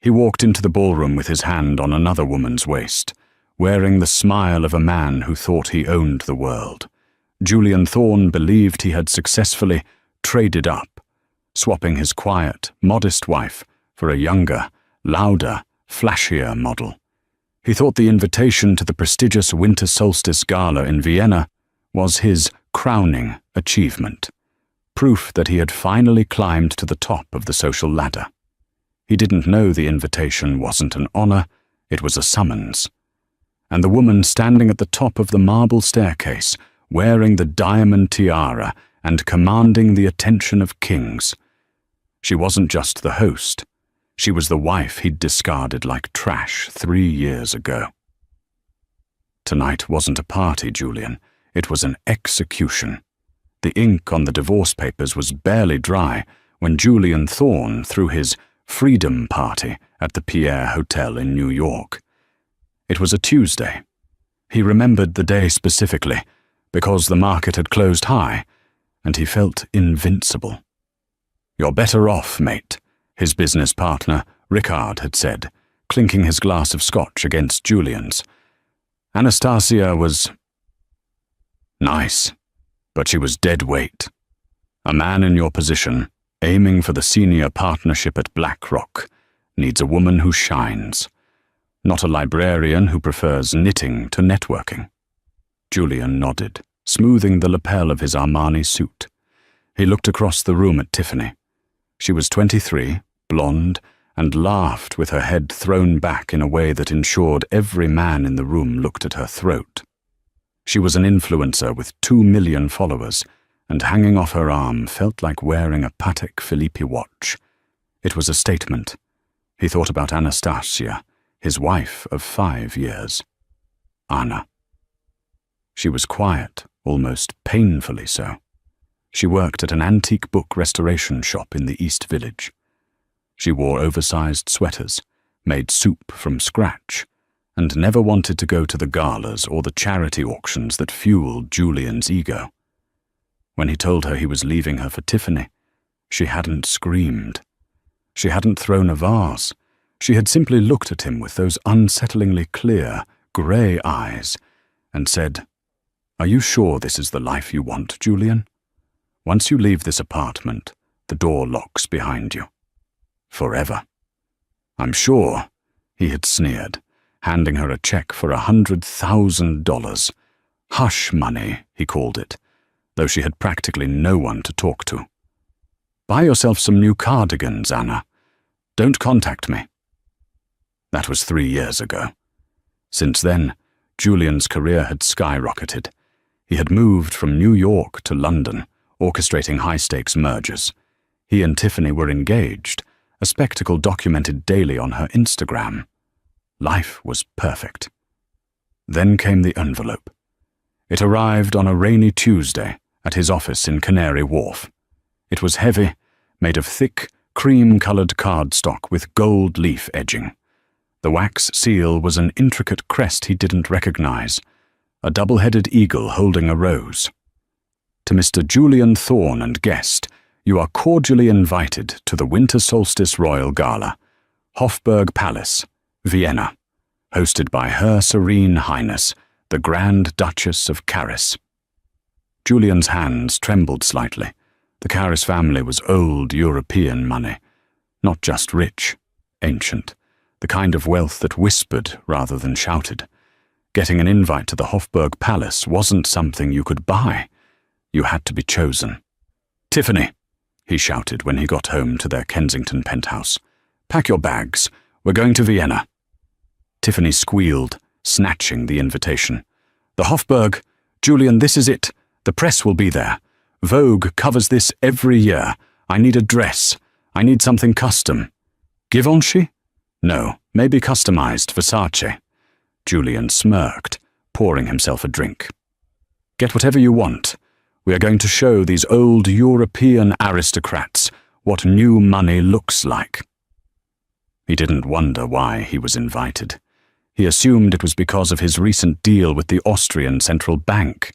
He walked into the ballroom with his hand on another woman's waist, wearing the smile of a man who thought he owned the world. Julian Thorne believed he had successfully traded up, swapping his quiet, modest wife for a younger, louder, flashier model. He thought the invitation to the prestigious winter solstice gala in Vienna was his crowning achievement, proof that he had finally climbed to the top of the social ladder. He didn't know the invitation wasn't an honor, it was a summons. And the woman standing at the top of the marble staircase, wearing the diamond tiara and commanding the attention of kings. She wasn't just the host. She was the wife he'd discarded like trash 3 years ago. Tonight wasn't a party, Julian. It was an execution. The ink on the divorce papers was barely dry when Julian Thorne threw his freedom party at the Pierre Hotel in New York. It was a Tuesday. He remembered the day specifically because the market had closed high, and he felt invincible. "You're better off, mate," his business partner, Ricard, had said, clinking his glass of scotch against Julian's. Anastasia was nice, but she was dead weight. A man in your position, aiming for the senior partnership at BlackRock, needs a woman who shines, not a librarian who prefers knitting to networking. Julian nodded, smoothing the lapel of his Armani suit. He looked across the room at Tiffany. She was 23, blonde, and laughed with her head thrown back in a way that ensured every man in the room looked at her throat. She was an influencer with 2 million followers, and hanging off her arm felt like wearing a Patek Philippe watch. It was a statement. He thought about Anastasia, his wife of 5 years. Anna. She was quiet, almost painfully so. She worked at an antique book restoration shop in the East Village. She wore oversized sweaters, made soup from scratch, and never wanted to go to the galas or the charity auctions that fueled Julian's ego. When he told her he was leaving her for Tiffany, she hadn't screamed. She hadn't thrown a vase. She had simply looked at him with those unsettlingly clear, grey eyes and said, "Are you sure this is the life you want, Julian? Once you leave this apartment, the door locks behind you. Forever." "I'm sure," he had sneered, handing her a check for $100,000. Hush money, he called it, though she had practically no one to talk to. "Buy yourself some new cardigans, Anna. Don't contact me." That was 3 years ago. Since then, Julian's career had skyrocketed. He had moved from New York to London, orchestrating high-stakes mergers. He and Tiffany were engaged, a spectacle documented daily on her Instagram. Life was perfect. Then came the envelope. It arrived on a rainy Tuesday at his office in Canary Wharf. It was heavy, made of thick, cream-colored cardstock with gold leaf edging. The wax seal was an intricate crest he didn't recognize, a double-headed eagle holding a rose. "To Mr. Julian Thorne and guest, you are cordially invited to the Winter Solstice Royal Gala, Hofburg Palace, Vienna, hosted by Her Serene Highness, the Grand Duchess of Caris." Julian's hands trembled slightly. The Caris family was old European money, not just rich, ancient, the kind of wealth that whispered rather than shouted. Getting an invite to the Hofburg Palace wasn't something you could buy. You had to be chosen. "Tiffany," he shouted when he got home to their Kensington penthouse. "Pack your bags. We're going to Vienna." Tiffany squealed, snatching the invitation. "The Hofburg, Julian, this is it. The press will be there. Vogue covers this every year. I need a dress. I need something custom." "Givenchy? No, maybe customized Versace." Julian smirked, pouring himself a drink. "Get whatever you want. We are going to show these old European aristocrats what new money looks like." He didn't wonder why he was invited. He assumed it was because of his recent deal with the Austrian Central Bank.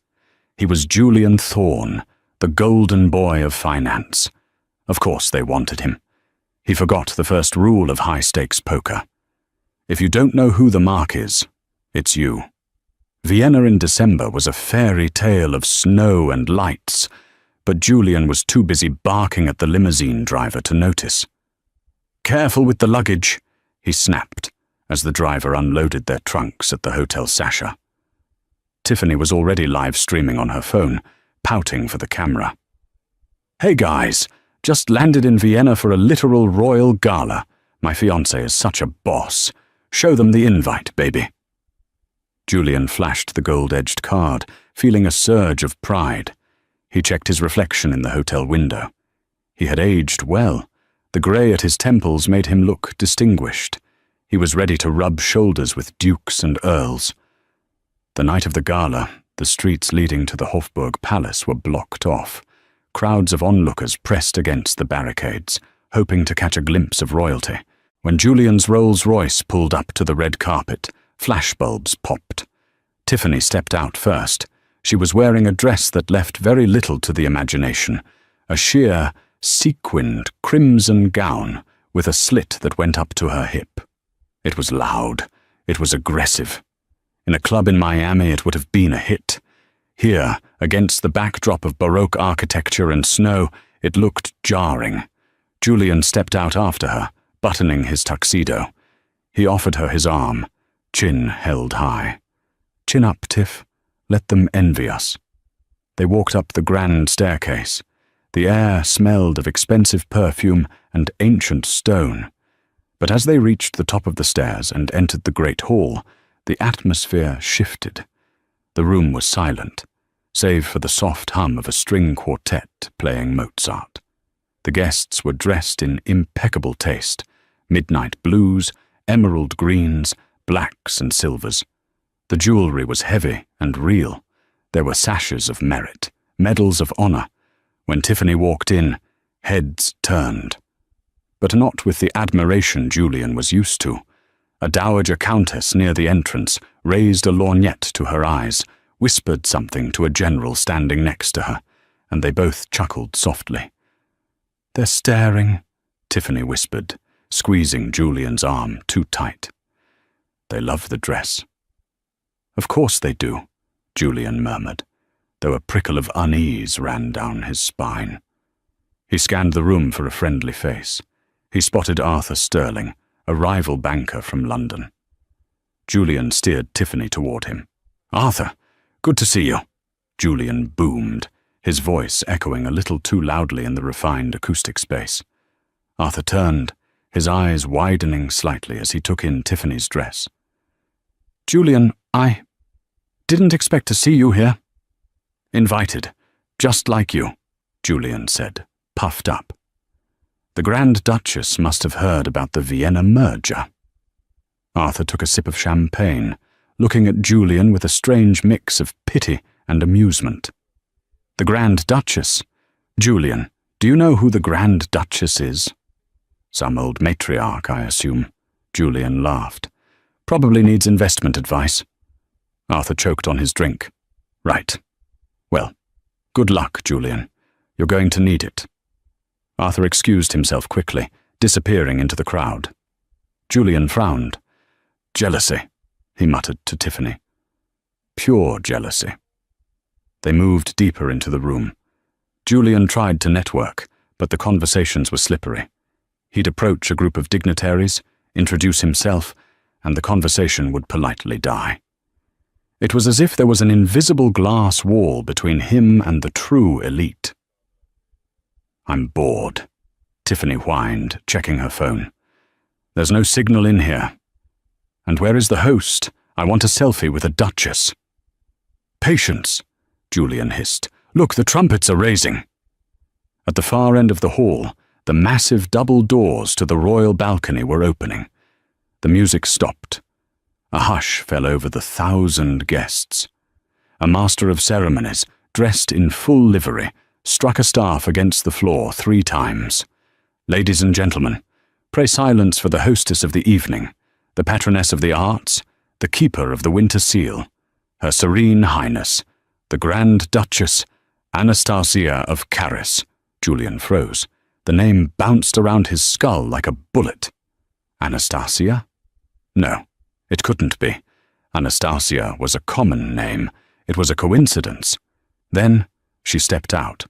He was Julian Thorne, the golden boy of finance. Of course they wanted him. He forgot the first rule of high-stakes poker. If you don't know who the mark is, it's you. Vienna in December was a fairy tale of snow and lights, but Julian was too busy barking at the limousine driver to notice. "Careful with the luggage," he snapped as the driver unloaded their trunks at the Hotel Sasha. Tiffany was already live-streaming on her phone, pouting for the camera. "Hey guys, just landed in Vienna for a literal royal gala. My fiancé is such a boss. Show them the invite, baby." Julian flashed the gold-edged card, feeling a surge of pride. He checked his reflection in the hotel window. He had aged well. The grey at his temples made him look distinguished. He was ready to rub shoulders with dukes and earls. The night of the gala, the streets leading to the Hofburg Palace were blocked off. Crowds of onlookers pressed against the barricades, hoping to catch a glimpse of royalty. When Julian's Rolls-Royce pulled up to the red carpet, flashbulbs popped. Tiffany stepped out first. She was wearing a dress that left very little to the imagination, a sheer, sequined, crimson gown with a slit that went up to her hip. It was loud. It was aggressive. In a club in Miami, it would have been a hit. Here, against the backdrop of Baroque architecture and snow, it looked jarring. Julian stepped out after her, buttoning his tuxedo. He offered her his arm, chin held high. "Chin up, Tiff. Let them envy us." They walked up the grand staircase. The air smelled of expensive perfume and ancient stone. But as they reached the top of the stairs and entered the great hall, the atmosphere shifted. The room was silent, save for the soft hum of a string quartet playing Mozart. The guests were dressed in impeccable taste, midnight blues, emerald greens, blacks and silvers. The jewelry was heavy and real. There were sashes of merit, medals of honor. When Tiffany walked in, heads turned. But not with the admiration Julian was used to. A dowager countess near the entrance raised a lorgnette to her eyes, whispered something to a general standing next to her, and they both chuckled softly. "They're staring," Tiffany whispered, squeezing Julian's arm too tight. "They love the dress." "Of course they do," Julian murmured, though a prickle of unease ran down his spine. He scanned the room for a friendly face. He spotted Arthur Sterling, a rival banker from London. Julian steered Tiffany toward him. "Arthur, good to see you," Julian boomed, his voice echoing a little too loudly in the refined acoustic space. Arthur turned, his eyes widening slightly as he took in Tiffany's dress. "Julian, I didn't expect to see you here." "Invited, just like you," Julian said, puffed up. The Grand Duchess must have heard about the Vienna merger. Arthur took a sip of champagne, looking at Julian with a strange mix of pity and amusement. "The Grand Duchess? Julian, do you know who the Grand Duchess is?" "Some old matriarch, I assume." Julian laughed. "Probably needs investment advice." Arthur choked on his drink. "Right. Well, good luck, Julian. You're going to need it." Arthur excused himself quickly, disappearing into the crowd. Julian frowned. "Jealousy," he muttered to Tiffany. "Pure jealousy." They moved deeper into the room. Julian tried to network, but the conversations were slippery. He'd approach a group of dignitaries, introduce himself, and the conversation would politely die. It was as if there was an invisible glass wall between him and the true elite. "I'm bored," Tiffany whined, checking her phone. "There's no signal in here. And where is the host? I want a selfie with a duchess." "Patience," Julian hissed. "Look, the trumpets are raising." At the far end of the hall, the massive double doors to the royal balcony were opening. The music stopped. A hush fell over the 1,000 guests. A master of ceremonies, dressed in full livery, struck a staff against the floor 3 times. "Ladies and gentlemen, pray silence for the hostess of the evening, the patroness of the arts, the keeper of the Winter Seal, Her Serene Highness, the Grand Duchess, Anastasia of Caris." Julian froze. The name bounced around his skull like a bullet. Anastasia? No, it couldn't be. Anastasia was a common name. It was a coincidence. Then she stepped out.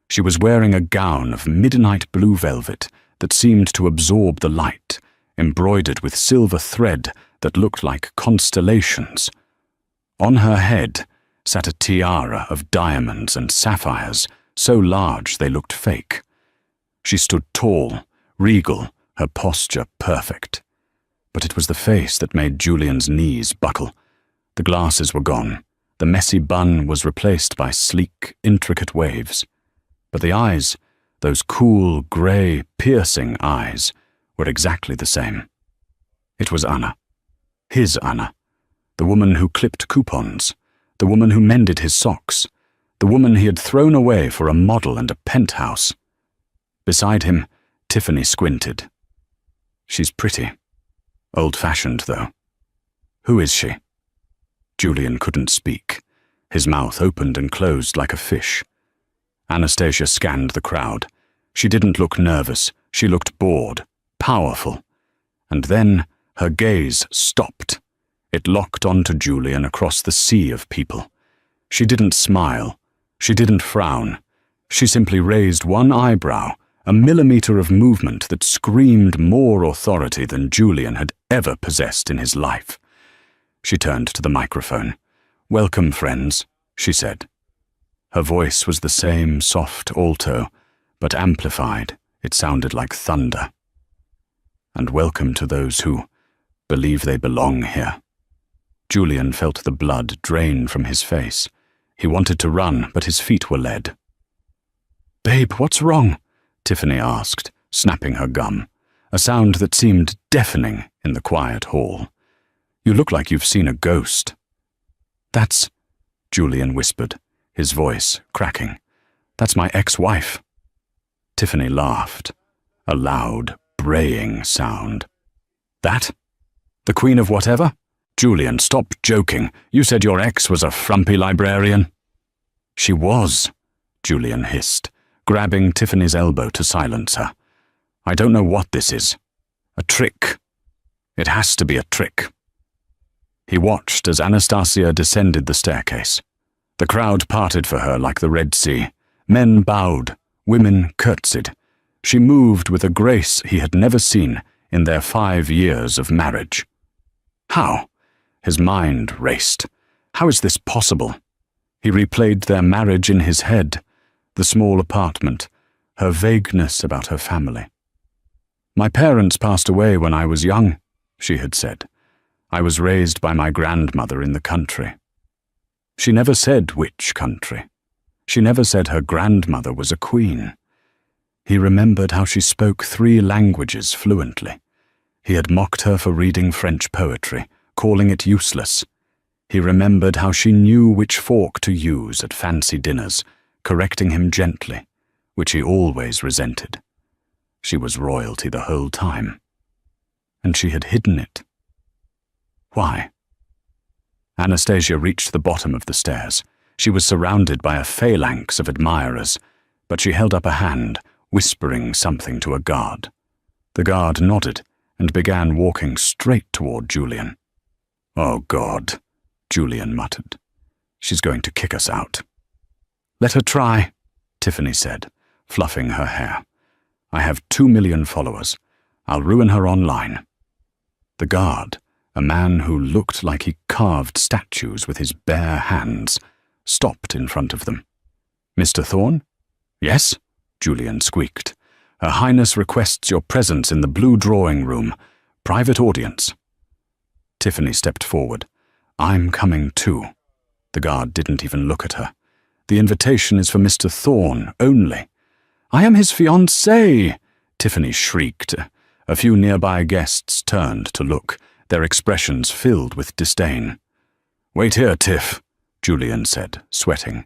She was wearing a gown of midnight blue velvet that seemed to absorb the light, embroidered with silver thread that looked like constellations. On her head sat a tiara of diamonds and sapphires, so large they looked fake. She stood tall, regal, her posture perfect. But it was the face that made Julian's knees buckle. The glasses were gone. The messy bun was replaced by sleek, intricate waves. But the eyes, those cool, grey, piercing eyes, were exactly the same. It was Anna. His Anna. The woman who clipped coupons. The woman who mended his socks. The woman he had thrown away for a model and a penthouse. Beside him, Tiffany squinted. She's pretty. Old-fashioned, though. Who is she? Julian couldn't speak. His mouth opened and closed like a fish. Anastasia scanned the crowd. She didn't look nervous. She looked bored, powerful. And then her gaze stopped. It locked onto Julian across the sea of people. She didn't smile. She didn't frown. She simply raised one eyebrow, a millimeter of movement that screamed more authority than Julian had ever possessed in his life. She turned to the microphone. "Welcome, friends," she said. Her voice was the same soft alto, but amplified. It sounded like thunder. "And welcome to those who believe they belong here." Julian felt the blood drain from his face. He wanted to run, but his feet were lead. "Babe, what's wrong?" Tiffany asked, snapping her gum, a sound that seemed deafening in the quiet hall. "You look like you've seen a ghost." "That's," Julian whispered, his voice cracking. "That's my ex-wife." Tiffany laughed, a loud, braying sound. "That? The queen of whatever?" "Julian, stop joking. You said your ex was a frumpy librarian." "She was," Julian hissed, grabbing Tiffany's elbow to silence her. "I don't know what this is. A trick. It has to be a trick." He watched as Anastasia descended the staircase. The crowd parted for her like the Red Sea. Men bowed, women curtsied. She moved with a grace he had never seen in their 5 years of marriage. How? His mind raced. How is this possible? He replayed their marriage in his head, the small apartment, her vagueness about her family. "My parents passed away when I was young," she had said. "I was raised by my grandmother in the country." She never said which country. She never said her grandmother was a queen. He remembered how she spoke 3 languages fluently. He had mocked her for reading French poetry, calling it useless. He remembered how she knew which fork to use at fancy dinners, correcting him gently, which he always resented. She was royalty the whole time. And she had hidden it. Why? Anastasia reached the bottom of the stairs. She was surrounded by a phalanx of admirers, but she held up a hand, whispering something to a guard. The guard nodded and began walking straight toward Julian. "Oh, God," Julian muttered. "She's going to kick us out." "Let her try," Tiffany said, fluffing her hair. "I have 2 million followers. I'll ruin her online." The guard, a man who looked like he carved statues with his bare hands, stopped in front of them. "Mr. Thorne?" "Yes?" Julian squeaked. "Her Highness requests your presence in the blue drawing room. Private audience." Tiffany stepped forward. "I'm coming too." The guard didn't even look at her. "The invitation is for Mr. Thorne only." "I am his fiancée!" Tiffany shrieked. A few nearby guests turned to look, their expressions filled with disdain. "Wait here, Tiff," Julian said, sweating.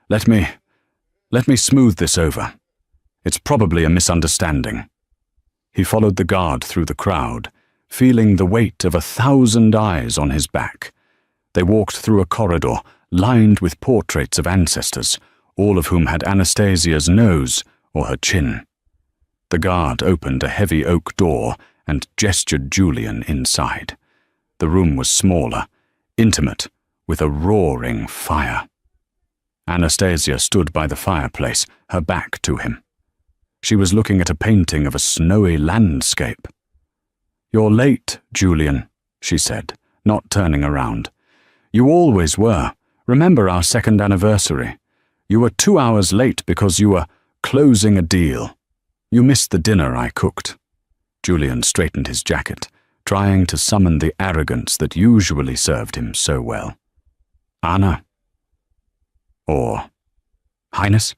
Let me smooth this over. It's probably a misunderstanding." He followed the guard through the crowd, feeling the weight of 1,000 eyes on his back. They walked through a corridor lined with portraits of ancestors, all of whom had Anastasia's nose or her chin. The guard opened a heavy oak door and gestured Julian inside. The room was smaller, intimate, with a roaring fire. Anastasia stood by the fireplace, her back to him. She was looking at a painting of a snowy landscape. "You're late, Julian," she said, not turning around. "You always were. Remember our 2nd anniversary. You were 2 hours late because you were closing a deal. You missed the dinner I cooked." Julian straightened his jacket, trying to summon the arrogance that usually served him so well. "Anna." Or, "Highness,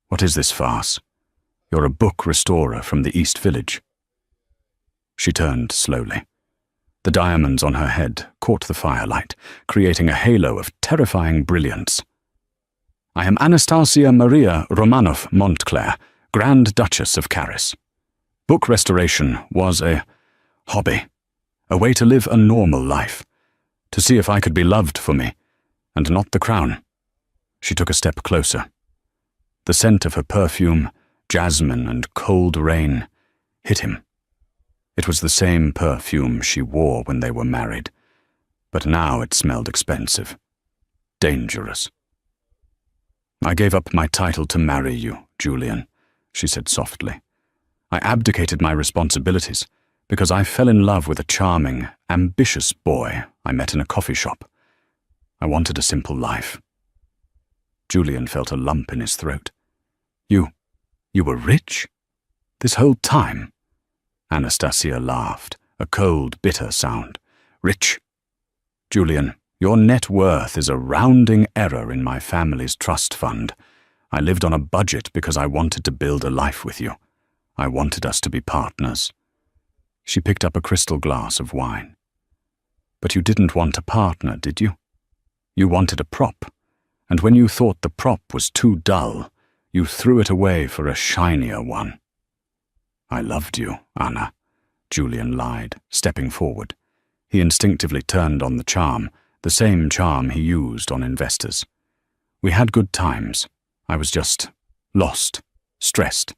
what is this farce? You're a book restorer from the East Village." She turned slowly. The diamonds on her head caught the firelight, creating a halo of terrifying brilliance. "I am Anastasia Maria Romanov Montclair, Grand Duchess of Caris. Book restoration was a hobby, a way to live a normal life, to see if I could be loved for me, and not the crown." She took a step closer. The scent of her perfume, jasmine and cold rain, hit him. It was the same perfume she wore when they were married, but now it smelled expensive, dangerous. "I gave up my title to marry you, Julian," she said softly. "I abdicated my responsibilities because I fell in love with a charming, ambitious boy I met in a coffee shop. I wanted a simple life." Julian felt a lump in his throat. You were rich? This whole time?" Anastasia laughed, a cold, bitter sound. "Rich? Julian, your net worth is a rounding error in my family's trust fund. I lived on a budget because I wanted to build a life with you. I wanted us to be partners." She picked up a crystal glass of wine. "But you didn't want a partner, did you? You wanted a prop, and when you thought the prop was too dull, you threw it away for a shinier one." "I loved you, Anna," Julian lied, stepping forward. He instinctively turned on the charm, the same charm he used on investors. "We had good times. I was just lost, stressed."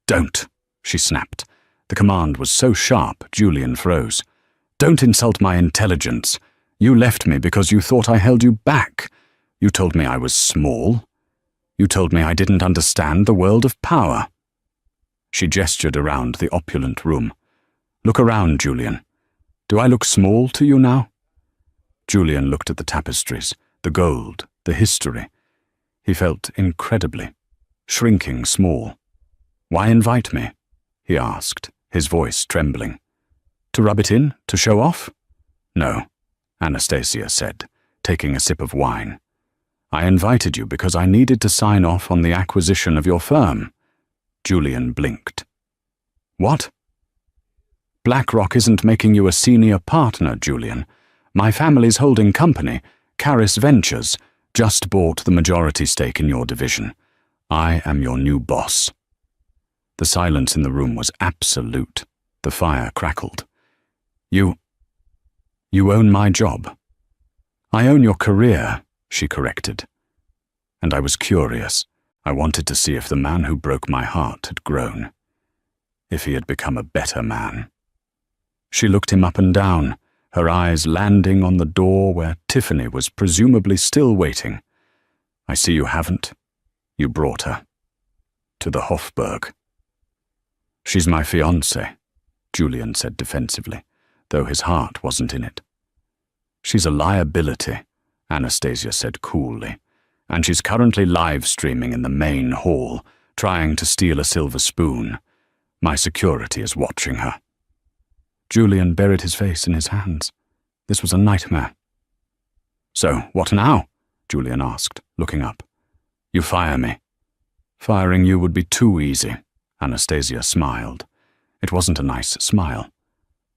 "Don't," she snapped. The command was so sharp, Julian froze. "Don't insult my intelligence. You left me because you thought I held you back. You told me I was small. You told me I didn't understand the world of power." She gestured around the opulent room. "Look around, Julian. Do I look small to you now?" Julian looked at the tapestries, the gold, the history. He felt incredibly, shrinking small. "Why invite me?" he asked, his voice trembling. "To rub it in? To show off?" "No," Anastasia said, taking a sip of wine. "I invited you because I needed to sign off on the acquisition of your firm." Julian blinked. "What?" "BlackRock isn't making you a senior partner, Julian. My family's holding company, Caris Ventures, just bought the majority stake in your division. I am your new boss." The silence in the room was absolute. The fire crackled. You own my job." "I own your career," she corrected. "And I was curious. I wanted to see if the man who broke my heart had grown. If he had become a better man." She looked him up and down, her eyes landing on the door where Tiffany was presumably still waiting. "I see you haven't. You brought her. To the Hofburg." "She's my fiancée," Julian said defensively, though his heart wasn't in it. "She's a liability," Anastasia said coolly, "and she's currently live-streaming in the main hall, trying to steal a silver spoon. My security is watching her." Julian buried his face in his hands. This was a nightmare. "So, what now?" Julian asked, looking up. "You fire me." "Firing you would be too easy," Anastasia smiled. It wasn't a nice smile.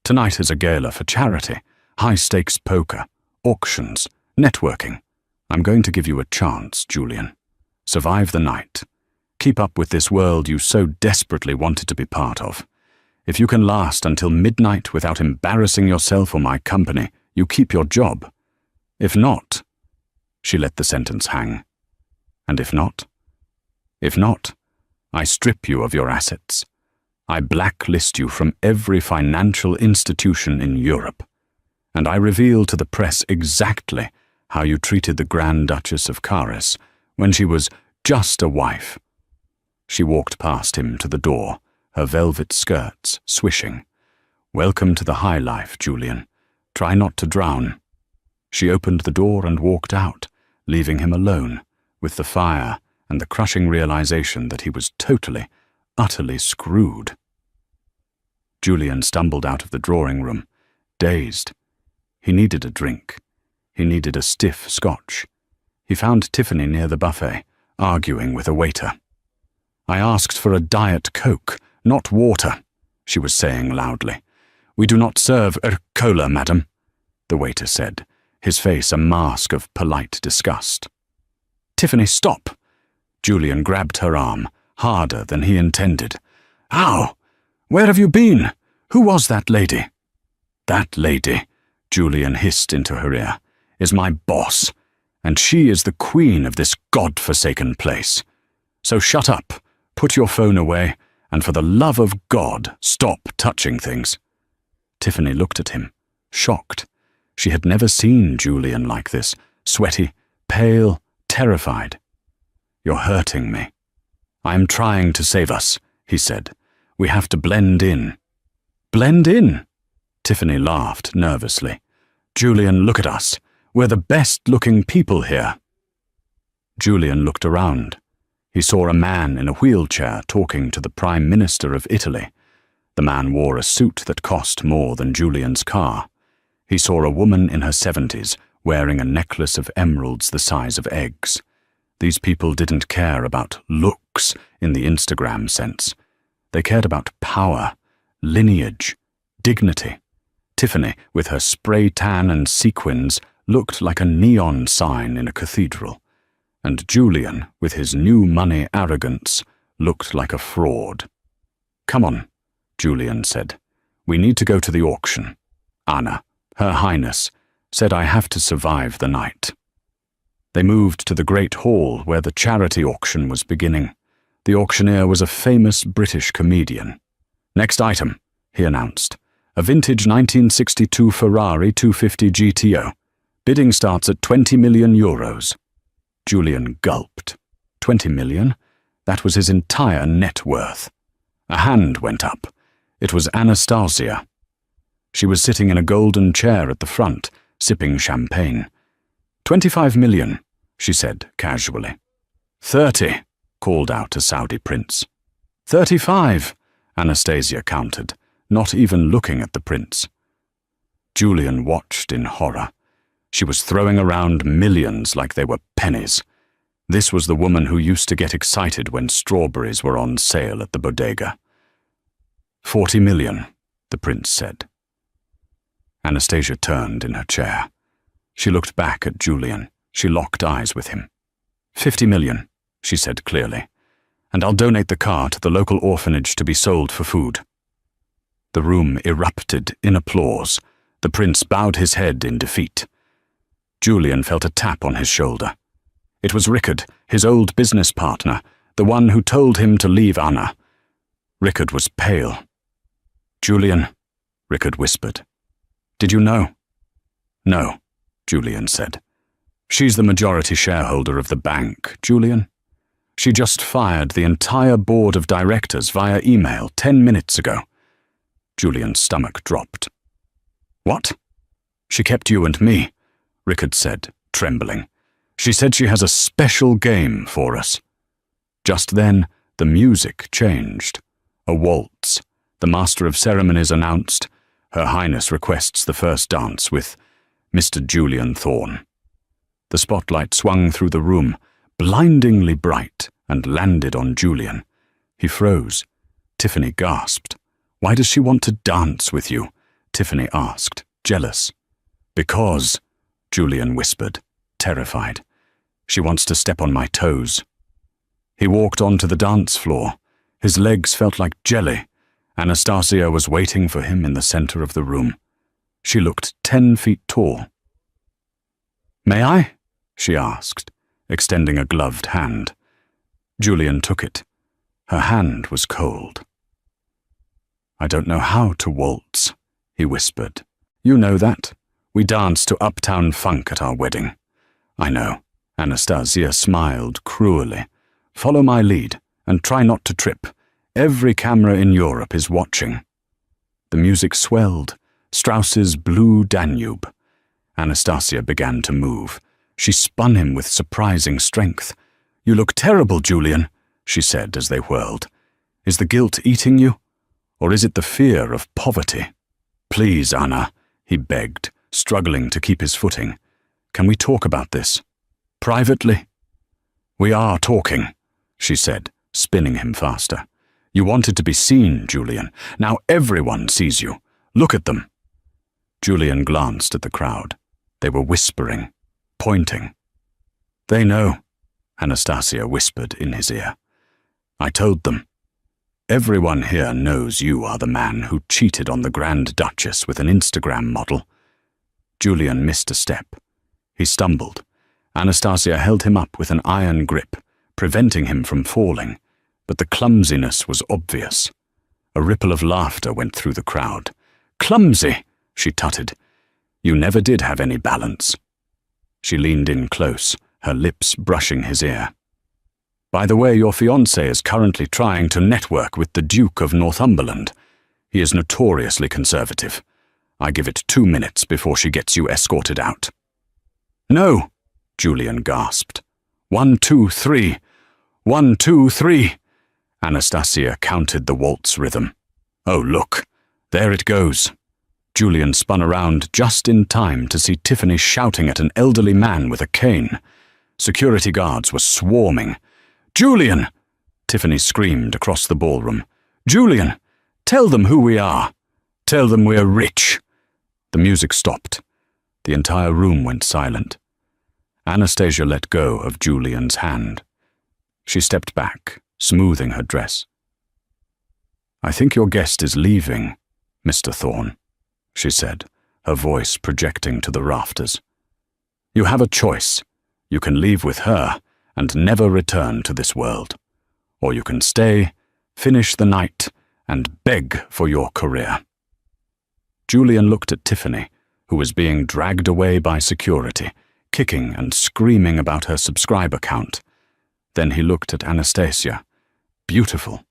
"Tonight is a gala for charity, high-stakes poker, auctions, networking. I'm going to give you a chance, Julian. Survive the night. Keep up with this world you so desperately wanted to be part of. If you can last until midnight without embarrassing yourself or my company, you keep your job. If not," she let the sentence hang. "And if not? If not, I strip you of your assets. I blacklist you from every financial institution in Europe, and I reveal to the press exactly how you treated the Grand Duchess of Caris when she was just a wife." She walked past him to the door, her velvet skirts swishing. "Welcome to the high life, Julian. Try not to drown." She opened the door and walked out, leaving him alone, with the fire and the crushing realization that he was totally, utterly screwed. Julian stumbled out of the drawing room, dazed. He needed a drink. He needed a stiff scotch. He found Tiffany near the buffet, arguing with a waiter. "I asked for a Diet Coke, not water," she was saying loudly. "We do not serve cola, madam," the waiter said, his face a mask of polite disgust. "Tiffany, stop!" Julian grabbed her arm, harder than he intended. "Ow! Where have you been? Who was that lady?" "That lady," Julian hissed into her ear, "is my boss, and she is the queen of this God-forsaken place. So shut up, put your phone away, and for the love of God, stop touching things." Tiffany looked at him, shocked. She had never seen Julian like this, sweaty, pale, terrified. "You're hurting me." "I am trying to save us," he said. "We have to blend in." "Blend in?" Tiffany laughed nervously. "Julian, look at us. We're the best-looking people here." Julian looked around. He saw a man in a wheelchair talking to the Prime Minister of Italy. The man wore a suit that cost more than Julian's car. He saw a woman in her 70s wearing a necklace of emeralds the size of eggs. These people didn't care about looks in the Instagram sense. They cared about power, lineage, dignity. Tiffany, with her spray tan and sequins, looked like a neon sign in a cathedral. And Julian, with his new money arrogance, looked like a fraud. "Come on," Julian said. "We need to go to the auction. Anna, Her Highness, said I have to survive the night." They moved to the great hall where the charity auction was beginning. The auctioneer was a famous British comedian. "Next item," he announced. "A vintage 1962 Ferrari 250 GTO. Bidding starts at 20 million euros. Julian gulped. 20 million? That was his entire net worth. A hand went up. It was Anastasia. She was sitting in a golden chair at the front, sipping champagne. 25 million, she said casually. 30, called out a Saudi prince. 35, Anastasia countered, not even looking at the prince. Julian watched in horror. She was throwing around millions like they were pennies. This was the woman who used to get excited when strawberries were on sale at the bodega. 40 million, the prince said. Anastasia turned in her chair. She looked back at Julian. She locked eyes with him. 50 million, she said clearly, and I'll donate the car to the local orphanage to be sold for food. The room erupted in applause. The prince bowed his head in defeat. Julian felt a tap on his shoulder. It was Rickard, his old business partner, the one who told him to leave Anna. Rickard was pale. "Julian," Rickard whispered. "Did you know?" "No," Julian said. "She's the majority shareholder of the bank, Julian. She just fired the entire board of directors via email 10 minutes ago." Julian's stomach dropped. "What?" "She kept you and me," Rickard said, trembling. "She said she has a special game for us." Just then, the music changed. A waltz. The master of ceremonies announced, "Her Highness requests the first dance with Mr. Julian Thorne." The spotlight swung through the room, blindingly bright, and landed on Julian. He froze. Tiffany gasped. "Why does she want to dance with you?" Tiffany asked, jealous. "Because," Julian whispered, terrified. "She wants to step on my toes." He walked onto the dance floor. His legs felt like jelly. Anastasia was waiting for him in the center of the room. She looked 10 feet tall. "May I?" she asked, extending a gloved hand. Julian took it. Her hand was cold. I don't know how to waltz, he whispered. You know that. We danced to Uptown Funk at our wedding. I know. Anastasia smiled cruelly. Follow my lead, and try not to trip. Every camera in Europe is watching. The music swelled. Strauss's Blue Danube. Anastasia began to move. She spun him with surprising strength. You look terrible, Julian, she said as they whirled. Is the guilt eating you? Or is it the fear of poverty? Please, Anna, he begged, struggling to keep his footing. Can we talk about this? Privately? We are talking, she said, spinning him faster. You wanted to be seen, Julian. Now everyone sees you. Look at them. Julian glanced at the crowd. They were whispering, pointing. They know, Anastasia whispered in his ear. I told them. Everyone here knows you are the man who cheated on the Grand Duchess with an Instagram model. Julian missed a step. He stumbled. Anastasia held him up with an iron grip, preventing him from falling, but the clumsiness was obvious. A ripple of laughter went through the crowd. Clumsy, she tutted. You never did have any balance. She leaned in close, her lips brushing his ear. By the way, your fiancé is currently trying to network with the Duke of Northumberland. He is notoriously conservative. I give it 2 minutes before she gets you escorted out. No, Julian gasped. 1, 2, 3. 1, 2, 3. Anastasia counted the waltz rhythm. Oh, look, there it goes. Julian spun around just in time to see Tiffany shouting at an elderly man with a cane. Security guards were swarming. Julian! Tiffany screamed across the ballroom. Julian! Tell them who we are. Tell them we're rich. The music stopped. The entire room went silent. Anastasia let go of Julian's hand. She stepped back, smoothing her dress. I think your guest is leaving, Mr. Thorne, she said, her voice projecting to the rafters. You have a choice. You can leave with her and never return to this world. Or you can stay, finish the night, and beg for your career. Julian looked at Tiffany, who was being dragged away by security, kicking and screaming about her subscriber count. Then he looked at Anastasia. Beautiful,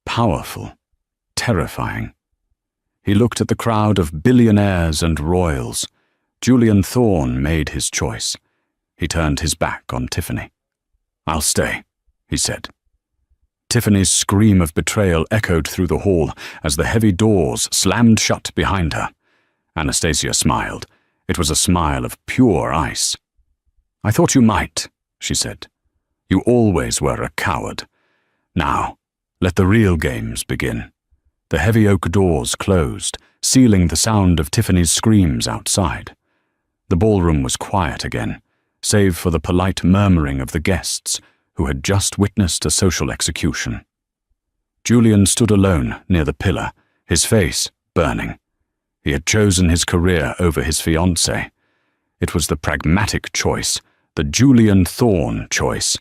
powerful, terrifying. He looked at the crowd of billionaires and royals. Julian Thorne made his choice. He turned his back on Tiffany. I'll stay, he said. Tiffany's scream of betrayal echoed through the hall as the heavy doors slammed shut behind her. Anastasia smiled. It was a smile of pure ice. I thought you might, she said. You always were a coward. Now, let the real games begin. The heavy oak doors closed, sealing the sound of Tiffany's screams outside. The ballroom was quiet again, save for the polite murmuring of the guests who had just witnessed a social execution. Julian stood alone near the pillar, his face burning. He had chosen his career over his fiancée. It was the pragmatic choice, the Julian Thorne choice,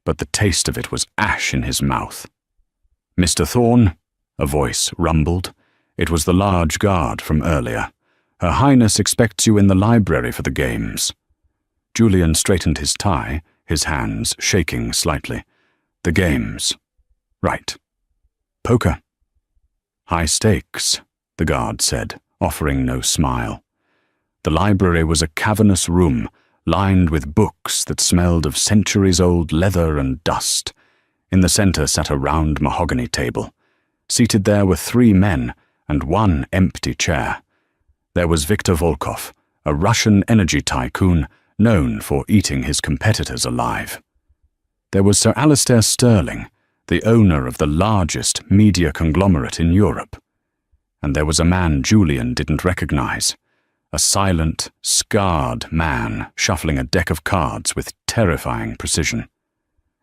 but the taste of it was ash in his mouth. Mr. Thorne, a voice rumbled. It was the large guard from earlier. Her Highness expects you in the library for the games. Julian straightened his tie, his hands shaking slightly. The games. Right. Poker. High stakes, the guard said, offering no smile. The library was a cavernous room, lined with books that smelled of centuries-old leather and dust. In the center sat a round mahogany table. Seated there were 3 men and 1 empty chair. There was Viktor Volkov, a Russian energy tycoon known for eating his competitors alive. There was Sir Alistair Sterling, the owner of the largest media conglomerate in Europe. And there was a man Julian didn't recognize, a silent, scarred man shuffling a deck of cards with terrifying precision.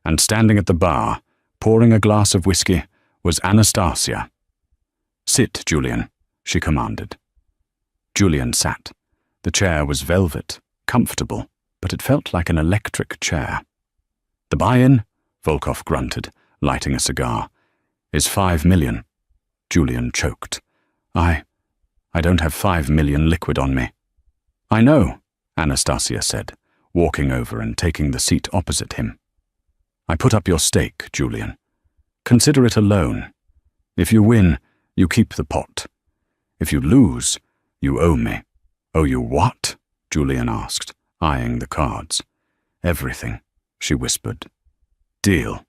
And standing at the bar, pouring a glass of whiskey, was Anastasia. Sit, Julian, she commanded. Julian sat. The chair was velvet, comfortable, but it felt like an electric chair. The buy-in, Volkov grunted, lighting a cigar, is 5 million. Julian choked. I don't have 5 million liquid on me. I know, Anastasia said, walking over and taking the seat opposite him. I put up your stake, Julian. Consider it a loan. If you win, you keep the pot. If you lose, you owe me. Owe you what? Julian asked, eyeing the cards. Everything, she whispered. Deal.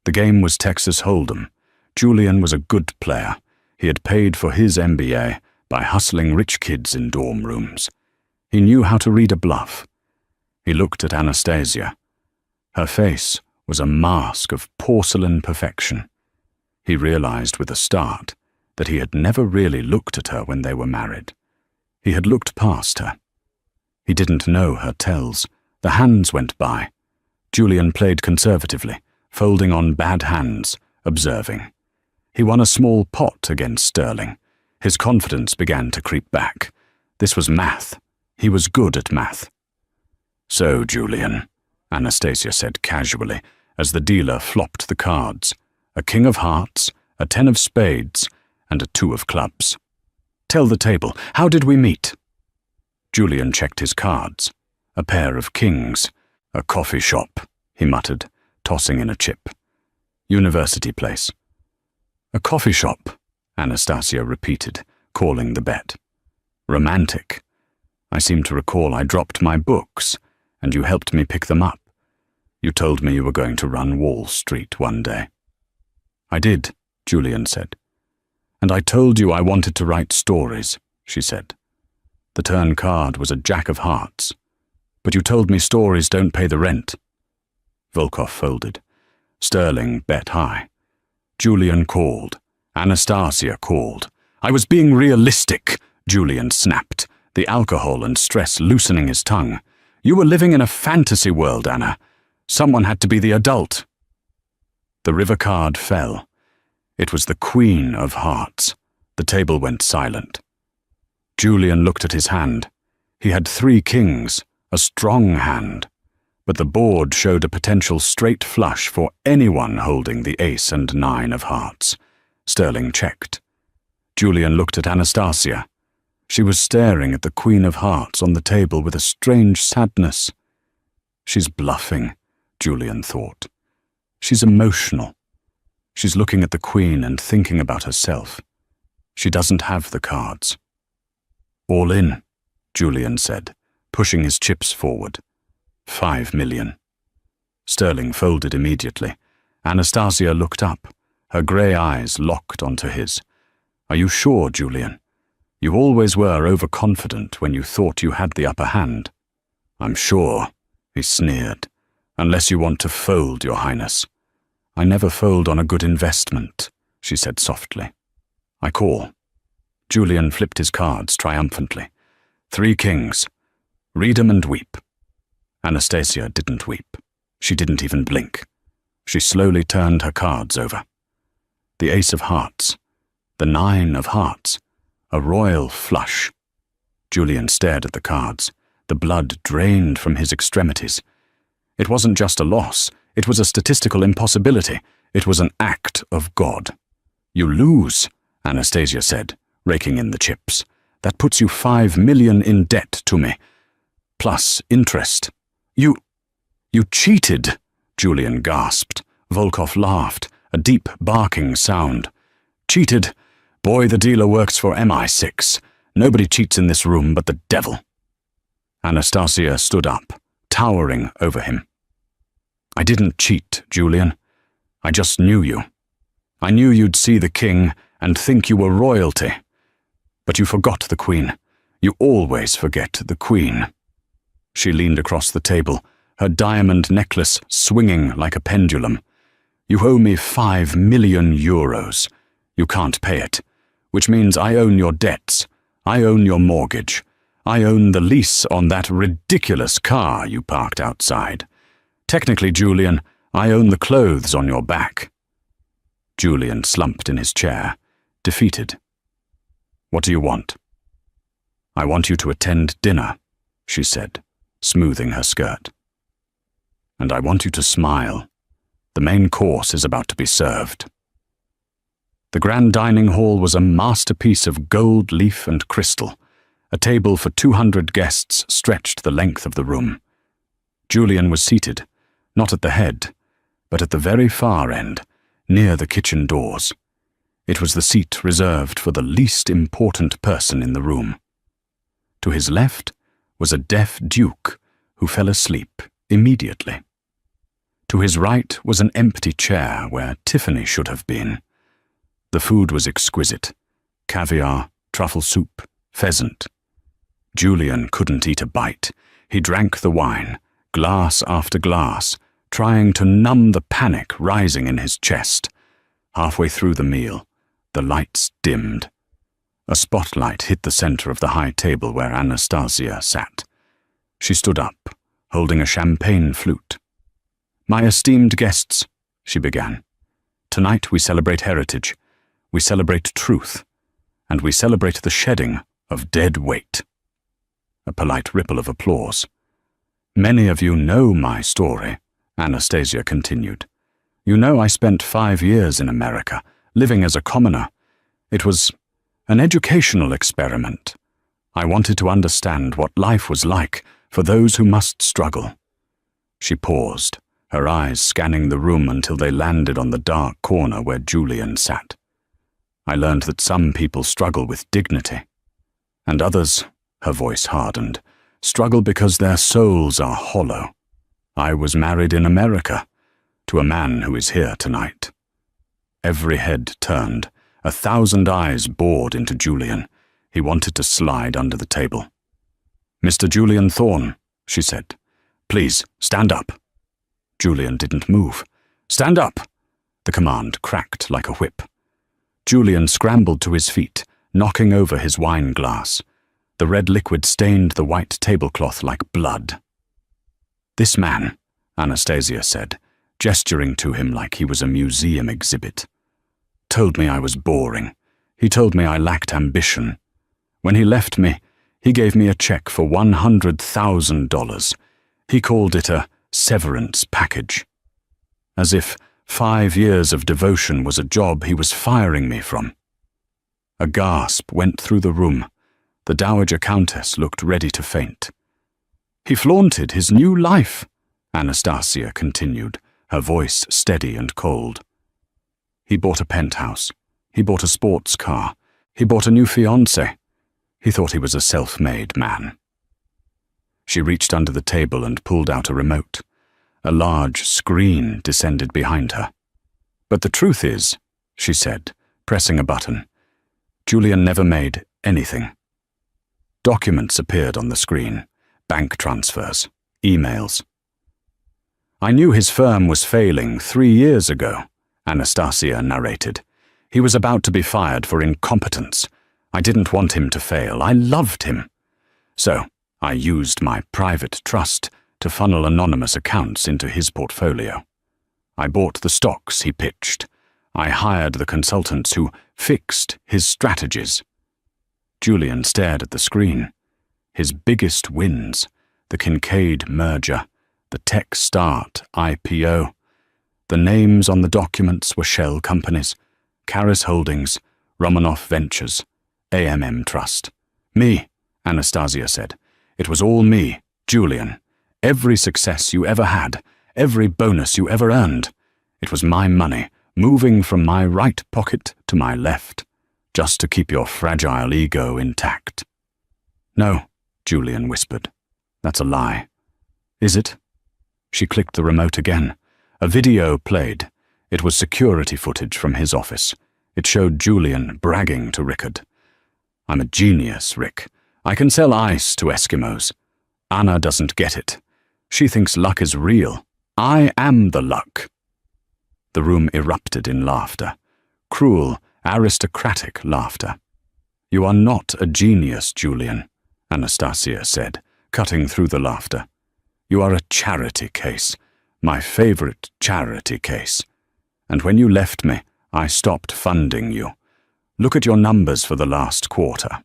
The game was Texas Hold'em. Julian was a good player. He had paid for his MBA by hustling rich kids in dorm rooms. He knew how to read a bluff. He looked at Anastasia. Her face was a mask of porcelain perfection. He realized with a start that he had never really looked at her when they were married. He had looked past her. He didn't know her tells. The hands went by. Julian played conservatively, folding on bad hands, observing. He won a small pot against Sterling. His confidence began to creep back. This was math. He was good at math. So, Julian, Anastasia said casually, as the dealer flopped the cards, a king of hearts, a 10 of spades, and a 2 of clubs. Tell the table, how did we meet? Julian checked his cards. A pair of kings. A coffee shop, he muttered, tossing in a chip. University place. A coffee shop, Anastasia repeated, calling the bet. Romantic. I seem to recall I dropped my books, and you helped me pick them up. You told me you were going to run Wall Street one day. I did, Julian said. And I told you I wanted to write stories, she said. The turn card was a jack of hearts. But you told me stories don't pay the rent. Volkov folded. Sterling bet high. Julian called. Anastasia called. I was being realistic, Julian snapped, the alcohol and stress loosening his tongue. You were living in a fantasy world, Anna. Someone had to be the adult. The river card fell. It was the Queen of Hearts. The table went silent. Julian looked at his hand. He had 3 kings, a strong hand. But the board showed a potential straight flush for anyone holding the ace and 9 of hearts. Sterling checked. Julian looked at Anastasia. She was staring at the Queen of Hearts on the table with a strange sadness. She's bluffing, Julian thought. She's emotional. She's looking at the Queen and thinking about herself. She doesn't have the cards. All in, Julian said, pushing his chips forward. 5 million. Sterling folded immediately. Anastasia looked up, her grey eyes locked onto his. Are you sure, Julian? You always were overconfident when you thought you had the upper hand. I'm sure, he sneered, unless you want to fold, Your Highness. I never fold on a good investment, she said softly. I call. Julian flipped his cards triumphantly. 3 kings. Read 'em and weep. Anastasia didn't weep. She didn't even blink. She slowly turned her cards over. The ace of hearts. The 9 of hearts. A royal flush. Julian stared at the cards. The blood drained from his extremities. It wasn't just a loss. It was a statistical impossibility. It was an act of God. You lose, Anastasia said, raking in the chips. That puts you 5 million in debt to me. Plus interest. You cheated, Julian gasped. Volkov laughed, a deep barking sound. Cheated? Boy, the dealer works for MI6. Nobody cheats in this room but the devil. Anastasia stood up, towering over him. I didn't cheat, Julian. I just knew you. I knew you'd see the king and think you were royalty. But you forgot the Queen. You always forget the Queen. She leaned across the table, her diamond necklace swinging like a pendulum. You owe me 5 million euros. You can't pay it, which means I own your debts. I own your mortgage. I own the lease on that ridiculous car you parked outside. Technically, Julian, I own the clothes on your back. Julian slumped in his chair, defeated. What do you want? I want you to attend dinner, she said, smoothing her skirt. And I want you to smile. The main course is about to be served. The grand dining hall was a masterpiece of gold leaf and crystal. A table for 200 guests stretched the length of the room. Julian was seated, not at the head, but at the very far end, near the kitchen doors. It was the seat reserved for the least important person in the room. To his left was a deaf duke who fell asleep immediately. To his right was an empty chair where Tiffany should have been. The food was exquisite: caviar, truffle soup, pheasant. Julian couldn't eat a bite. He drank the wine, glass after glass, trying to numb the panic rising in his chest. Halfway through the meal, the lights dimmed. A spotlight hit the center of the high table where Anastasia sat. She stood up, holding a champagne flute. "My esteemed guests," she began, "tonight we celebrate heritage, we celebrate truth, and we celebrate the shedding of dead weight." A polite ripple of applause. "Many of you know my story," Anastasia continued. "You know I spent 5 years in America, living as a commoner. It was an educational experiment. I wanted to understand what life was like for those who must struggle." She paused, her eyes scanning the room until they landed on the dark corner where Julian sat. "I learned that some people struggle with dignity, and others," her voice hardened, "struggle because their souls are hollow. I was married in America, to a man who is here tonight." Every head turned, 1,000 eyes bored into Julian. He wanted to slide under the table. "Mr. Julian Thorne," she said, "please stand up." Julian didn't move. "Stand up!" The command cracked like a whip. Julian scrambled to his feet, knocking over his wine glass. The red liquid stained the white tablecloth like blood. "This man," Anastasia said, gesturing to him like he was a museum exhibit, "told me I was boring. He told me I lacked ambition. When he left me, he gave me a check for $100,000. He called it a severance package. As if 5 years of devotion was a job he was firing me from." A gasp went through the room. The Dowager Countess looked ready to faint. "He flaunted his new life," Anastasia continued, her voice steady and cold. "He bought a penthouse. He bought a sports car. He bought a new fiancée. He thought he was a self-made man." She reached under the table and pulled out a remote. A large screen descended behind her. "But the truth is," she said, pressing a button, "Julian never made anything." Documents appeared on the screen. Bank transfers, emails. "I knew his firm was failing 3 years ago," Anastasia narrated. "He was about to be fired for incompetence. I didn't want him to fail. I loved him. So I used my private trust to funnel anonymous accounts into his portfolio. I bought the stocks he pitched. I hired the consultants who fixed his strategies." Julian stared at the screen. His biggest wins, the Kincaid merger, the Tech Start IPO. The names on the documents were shell companies: Caris Holdings, Romanoff Ventures, AMM Trust. "Me," Anastasia said. "It was all me, Julian. Every success you ever had, every bonus you ever earned. It was my money, moving from my right pocket to my left, just to keep your fragile ego intact." "No," Julian whispered. "That's a lie." "Is it?" She clicked the remote again. A video played. It was security footage from his office. It showed Julian bragging to Rickard. "I'm a genius, Rick. I can sell ice to Eskimos. Anna doesn't get it. She thinks luck is real. I am the luck." The room erupted in laughter. Cruel, aristocratic laughter. "You are not a genius, Julian," Anastasia said, cutting through the laughter. "You are a charity case, my favorite charity case. And when you left me, I stopped funding you. Look at your numbers for the last quarter."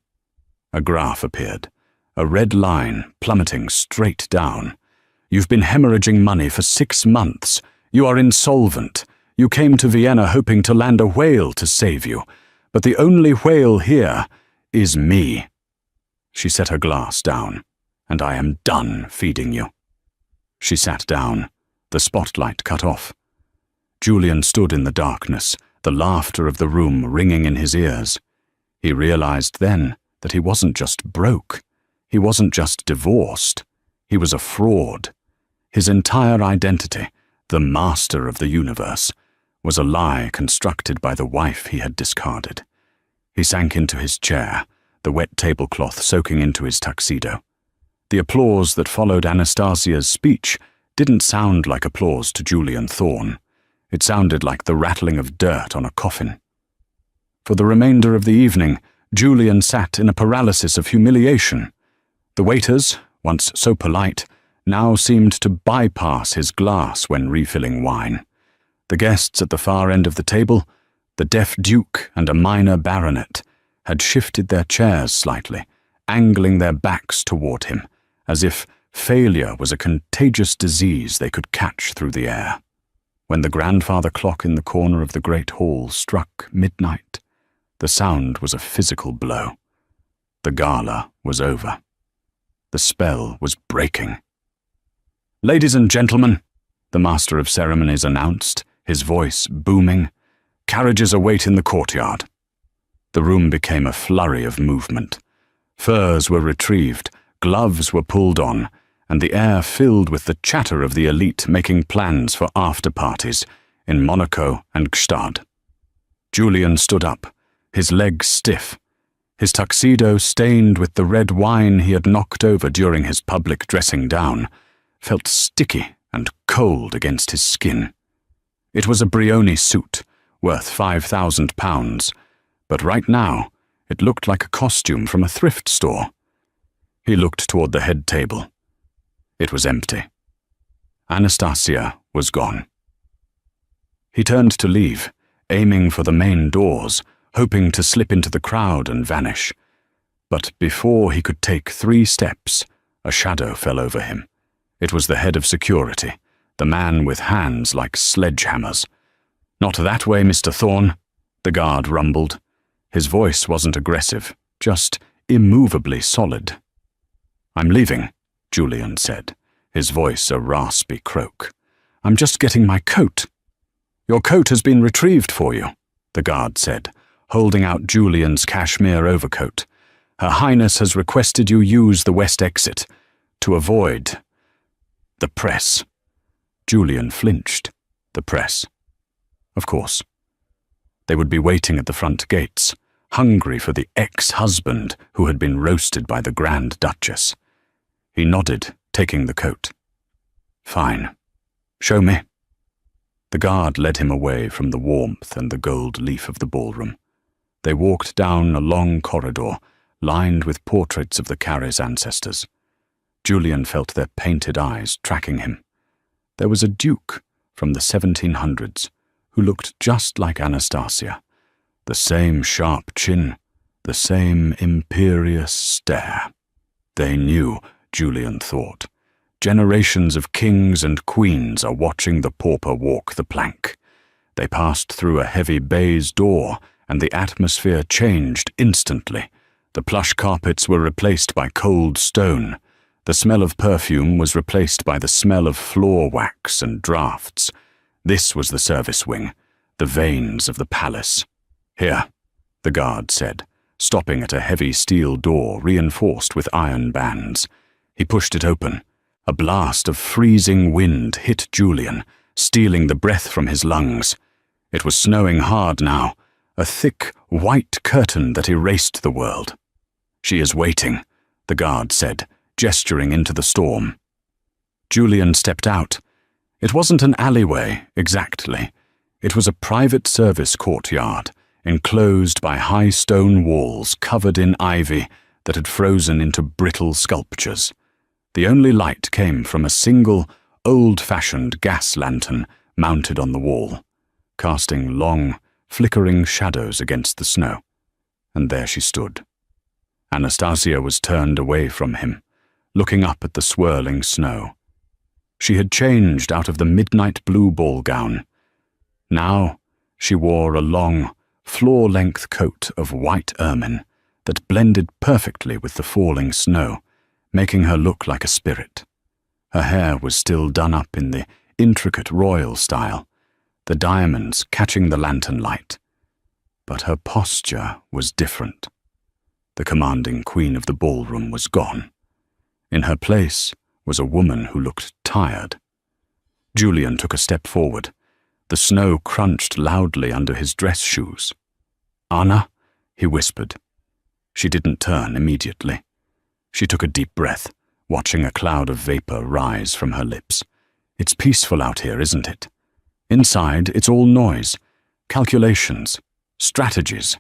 A graph appeared, a red line plummeting straight down. "You've been hemorrhaging money for 6 months. You are insolvent. You came to Vienna hoping to land a whale to save you, but the only whale here is me." She set her glass down. "And I am done feeding you." She sat down, the spotlight cut off. Julian stood in the darkness, the laughter of the room ringing in his ears. He realized then that he wasn't just broke. He wasn't just divorced. He was a fraud. His entire identity, the master of the universe, was a lie constructed by the wife he had discarded. He sank into his chair, the wet tablecloth soaking into his tuxedo. The applause that followed Anastasia's speech didn't sound like applause to Julian Thorne. It sounded like the rattling of dirt on a coffin. For the remainder of the evening, Julian sat in a paralysis of humiliation. The waiters, once so polite, now seemed to bypass his glass when refilling wine. The guests at the far end of the table, the deaf duke and a minor baronet, had shifted their chairs slightly, angling their backs toward him, as if failure was a contagious disease they could catch through the air. When the grandfather clock in the corner of the great hall struck midnight, the sound was a physical blow. The gala was over. The spell was breaking. "Ladies and gentlemen," the master of ceremonies announced, his voice booming, "carriages await in the courtyard." The room became a flurry of movement. Furs were retrieved, gloves were pulled on, and the air filled with the chatter of the elite making plans for after-parties in Monaco and Gstaad. Julian stood up, his legs stiff, his tuxedo stained with the red wine he had knocked over during his public dressing down, felt sticky and cold against his skin. It was a Brioni suit, worth £5,000, but right now it looked like a costume from a thrift store. He looked toward the head table. It was empty. Anastasia was gone. He turned to leave, aiming for the main doors, hoping to slip into the crowd and vanish. But before he could take 3 steps, a shadow fell over him. It was the head of security, the man with hands like sledgehammers. "Not that way, Mr. Thorne," the guard rumbled. His voice wasn't aggressive, just immovably solid. "I'm leaving," Julian said, his voice a raspy croak. "I'm just getting my coat." "Your coat has been retrieved for you," the guard said, holding out Julian's cashmere overcoat. "Her Highness has requested you use the west exit to avoid the press." Julian flinched. The press. Of course. They would be waiting at the front gates, hungry for the ex-husband who had been roasted by the Grand Duchess. He nodded, taking the coat. "Fine. Show me." The guard led him away from the warmth and the gold leaf of the ballroom. They walked down a long corridor, lined with portraits of the Carrés ancestors. Julian felt their painted eyes tracking him. There was a duke from the 1700s who looked just like Anastasia. The same sharp chin, the same imperious stare. They knew, Julian thought. Generations of kings and queens are watching the pauper walk the plank. They passed through a heavy baize door, and the atmosphere changed instantly. The plush carpets were replaced by cold stone. The smell of perfume was replaced by the smell of floor wax and drafts. This was the service wing, the veins of the palace. "Here," the guard said, stopping at a heavy steel door reinforced with iron bands. He pushed it open. A blast of freezing wind hit Julian, stealing the breath from his lungs. It was snowing hard now, a thick, white curtain that erased the world. "She is waiting," the guard said, gesturing into the storm. Julian stepped out. It wasn't an alleyway, exactly. It was a private service courtyard, enclosed by high stone walls covered in ivy that had frozen into brittle sculptures. The only light came from a single, old-fashioned gas lantern mounted on the wall, casting long, flickering shadows against the snow. And there she stood. Anastasia was turned away from him, looking up at the swirling snow. She had changed out of the midnight blue ball gown. Now she wore a long, floor-length coat of white ermine that blended perfectly with the falling snow, making her look like a spirit. Her hair was still done up in the intricate royal style, the diamonds catching the lantern light. But her posture was different. The commanding queen of the ballroom was gone. In her place was a woman who looked tired. Julian took a step forward. The snow crunched loudly under his dress shoes. "Anna?" he whispered. She didn't turn immediately. She took a deep breath, watching a cloud of vapor rise from her lips. "It's peaceful out here, isn't it? Inside, it's all noise, calculations, strategies.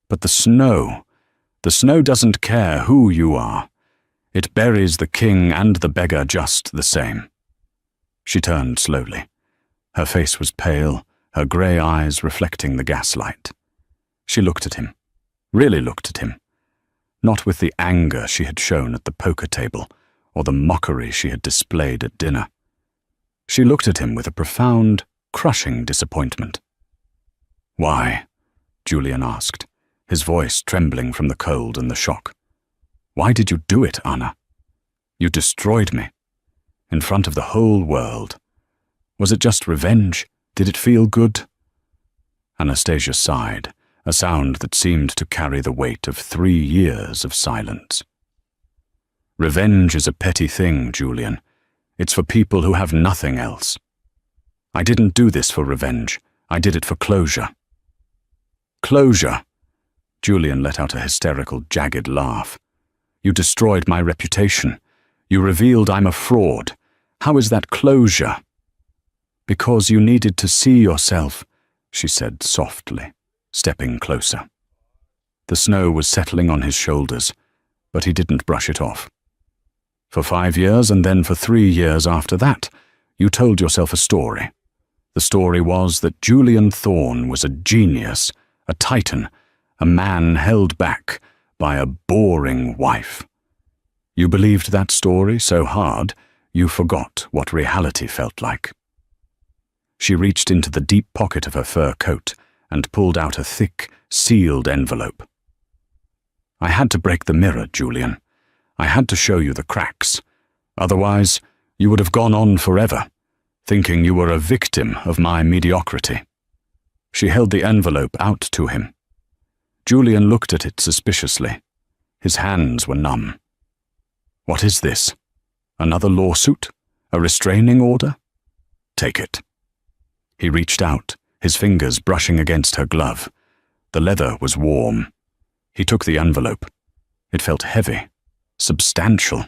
But the snow doesn't care who you are. It buries the king and the beggar just the same." She turned slowly. Her face was pale, her grey eyes reflecting the gaslight. She looked at him, really looked at him, not with the anger she had shown at the poker table or the mockery she had displayed at dinner. She looked at him with a profound, crushing disappointment. "Why?" Julian asked, his voice trembling from the cold and the shock. "Why did you do it, Anna? You destroyed me, in front of the whole world. Was it just revenge? Did it feel good?" Anastasia sighed, a sound that seemed to carry the weight of 3 years of silence. "Revenge is a petty thing, Julian. It's for people who have nothing else. I didn't do this for revenge. I did it for closure." "Closure?" Julian let out a hysterical, jagged laugh. "You destroyed my reputation. You revealed I'm a fraud. How is that closure?" "Because you needed to see yourself," she said softly, stepping closer. The snow was settling on his shoulders, but he didn't brush it off. "For 5 years, and then for 3 years after that, you told yourself a story. The story was that Julian Thorne was a genius, a titan, a man held back by a boring wife. You believed that story so hard, you forgot what reality felt like." She reached into the deep pocket of her fur coat and pulled out a thick, sealed envelope. "I had to break the mirror, Julian. I had to show you the cracks. Otherwise, you would have gone on forever, thinking you were a victim of my mediocrity." She held the envelope out to him. Julian looked at it suspiciously. His hands were numb. "What is this? Another lawsuit? A restraining order?" "Take it." He reached out, his fingers brushing against her glove. The leather was warm. He took the envelope. It felt heavy, substantial.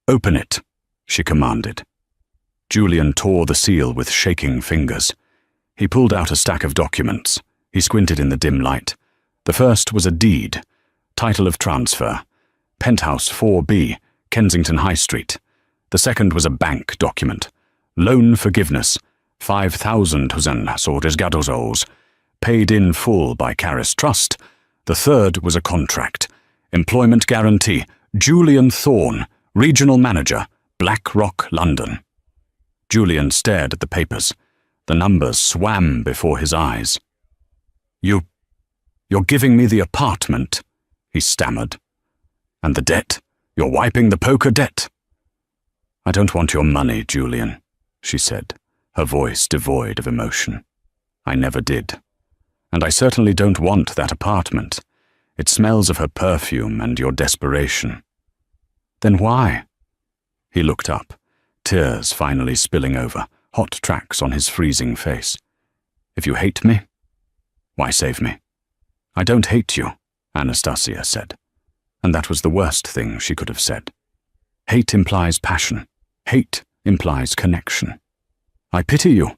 "Open it," she commanded. Julian tore the seal with shaking fingers. He pulled out a stack of documents. He squinted in the dim light. The first was a deed, title of transfer, Penthouse 4B, Kensington High Street. The second was a bank document, loan forgiveness, 5,000 Husn, paid in full by Caris Trust. The third was a contract, employment guarantee, Julian Thorne, regional manager, Black Rock, London. Julian stared at the papers. The numbers swam before his eyes. You're giving me the apartment," he stammered. "And the debt? You're wiping the poker debt." "I don't want your money, Julian," she said, her voice devoid of emotion. "I never did. And I certainly don't want that apartment. It smells of her perfume and your desperation." "Then why?" He looked up, tears finally spilling over, hot tracks on his freezing face. "If you hate me, why save me?" "I don't hate you," Anastasia said. And that was the worst thing she could have said. Hate implies passion. Hate implies connection. "I pity you.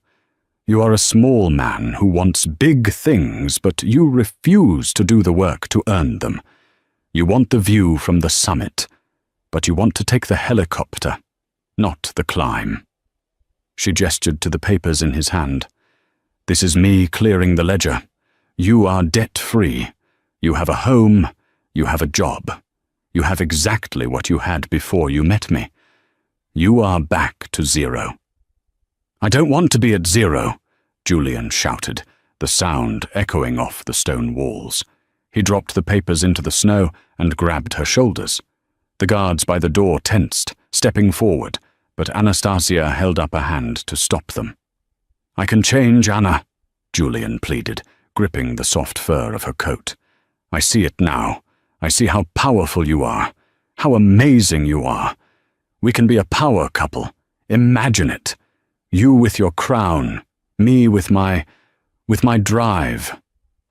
You are a small man who wants big things, but you refuse to do the work to earn them. You want the view from the summit, but you want to take the helicopter, not the climb." She gestured to the papers in his hand. "This is me clearing the ledger. You are debt-free. You have a home. You have a job. You have exactly what you had before you met me. You are back to zero." "I don't want to be at zero," Julian shouted, the sound echoing off the stone walls. He dropped the papers into the snow and grabbed her shoulders. The guards by the door tensed, stepping forward, but Anastasia held up a hand to stop them. "I can change, Anna," Julian pleaded, gripping the soft fur of her coat. "I see it now. I see how powerful you are, how amazing you are. We can be a power couple. Imagine it. You with your crown, me with my drive.